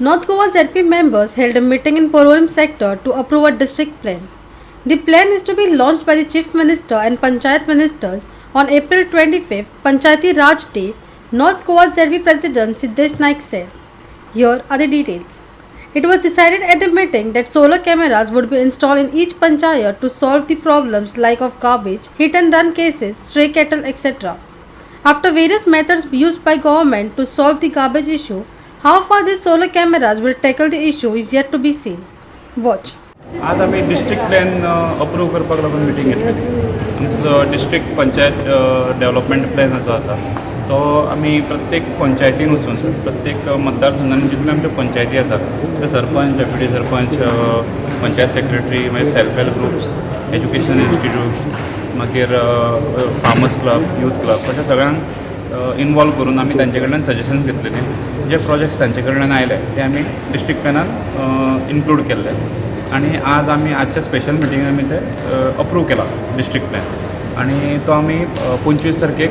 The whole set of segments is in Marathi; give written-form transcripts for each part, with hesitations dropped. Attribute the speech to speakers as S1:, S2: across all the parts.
S1: North Goa ZP members held a meeting in Pororim sector to approve a district plan. The plan is to be launched by the Chief Minister and Panchayat Ministers on April 25th, Panchayati Raj Day, North Goa ZP President Siddesh Naik said. Here are the details. It was decided at the meeting that solar cameras would be installed in each panchayat to solve the problems like of garbage, hit and run cases, stray cattle, etc. After various methods used by government to solve the garbage issue, how far these solar cameras will tackle the issue is yet to be seen. Watch.
S2: आज आम्ही डिस्ट्रिक्ट प्लॅन अप्रूव करपाक लागून मिटींग घेतली. आमचो डिस्ट्रिक्ट पंचायत डेव्हलपमेंट प्लॅन जो आसा तो आम्ही प्रत्येक पंचायतीन वचून प्रत्येक मतदारसंघांनी जितले आमचे पंचायती आसा ते सरपंच, डेप्युटी सरपंच, पंचायत सेक्रेटरी, मागीर self help groups, education institutes, मागीर फार्मर्स क्लब, यूथ क्लब अशा सगळ्यांक इन्वॉल्व करून आमी तांचे कडल्यान सजेशन्स घेतलेले. जे प्रोजेक्ट्स तांचे कडल्यान आयले ते आमी डिस्ट्रिक्ट प्लॅनान इन्क्लूड केल्ले आणि आज आमी आजच्या स्पेशल मिटिंगेन आमी ते अप्रूव केला डिस्ट्रिक्ट प्लॅन आणि तो आमी 25 तारखेक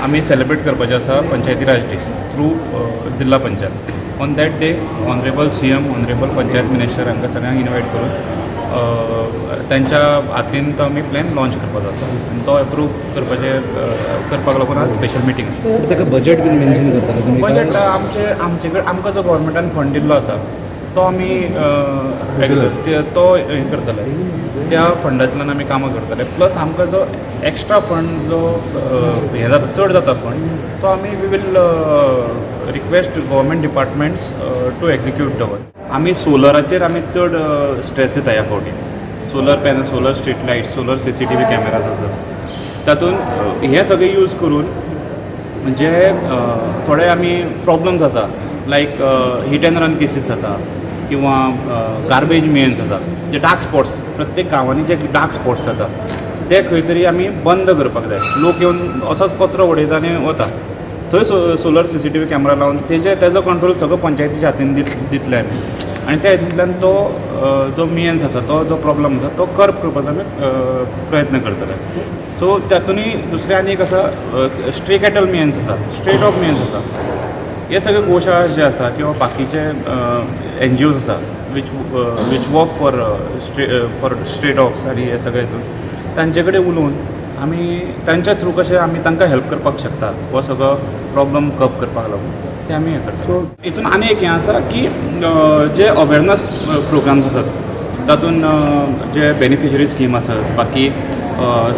S2: आमी सेलिब्रेट करपाचें आसा पंचायती राज डे थ्रू जिल्हा panchayat. On that day honourable CM, honourable panchayat minister हांकां सगळ्यांक इनवायट करून त्यांच्या हातीन तो आमी प्लॅन लॉन्च करपाचो आसा आनी तो अप्रूव करपाक लागून आज स्पेशल मिटींग.
S3: ताका बजेट बीन मेन्शन करताले.
S2: बजेट आमचे कडेन आमकां जो गव्हर्मेंटान फंड दिल्लो आसा तो आमी तो हे करतले, त्या फंडांतल्यान आमी कामां करतले. प्लस आमकां जो एक्स्ट्रा फंड जो हे जाता चड जाता फंड तो आमी we will request government departments to execute दवर. आमी सोलराचेर आमी चड स्ट्रेस दिता ह्या फावटी. Solar panel, solar street light, solar CCTV cameras आसात तातूंत हे सगळे यूज करून म्हणजे थोडे आमी प्रॉब्लम्स आसा लायक हिट एंड रन केसीस जाता किंवा गार्बेज मेन्स आसा, जे डार्क स्पॉट्स प्रत्येक गांवांनी जे डार्क स्पॉट्स जाता ते खंय तरी आमी बंद करपाक जाय. लोक येवन असोच कचरो उडयता आनी वता. थंय सोलर CCTV कॅमेरा लावन तेजो कंट्रोल सगळो पंचायतीच्या हातीन दितले आमी आनी त्या हितूंतल्यान तो जो मेन्स आसा तो जो प्रॉब्लम आसा तो कर्ब करपाचो आमी प्रयत्न करतले. सो तातूंतय दुसरें आनी एक आसा स्ट्रे कॅटल मेन्स आसा, स्ट्रे डॉग मेन्स आसा. हे सगळे गोशाळा जे आसा किंवा बाकीचे NGOs आसा which work for stray dogs आनी हे सगळे हितून तांचे कडेन उलोवन आमी तांच्या थ्रू कशें आमी तांकां हेल्प करपाक शकता हो सगळो प्रॉब्लम कप करपाक लागून ते आमी हे करता. हितून आनी एक हें आसा की जे अवेरनस प्रोग्राम्स आसात तातूंत जे बेनिफिशरी स्कीम आसात, बाकी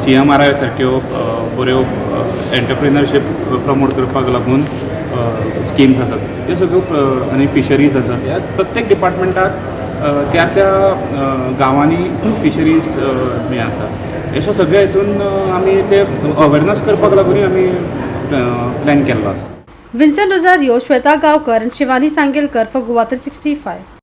S2: CMRI सारक्यो बऱ्यो एंटरप्रिनरशीप प्रमोट करपाक लागून स्किम्स आसात ह्यो सगळ्यो आनी फिशरीज आसात. ह्या प्रत्येक डिपार्टमेंटाक त्या गांवांनी फिशरीज हें आसा. अशें सगळे हितून आमी ते अवेरनस करपाक लागून आमी प्लॅन केल्लो आसा.
S1: Vincent Rosario, Shweta Gavkar and Shivani Sangelkar for Goa 365.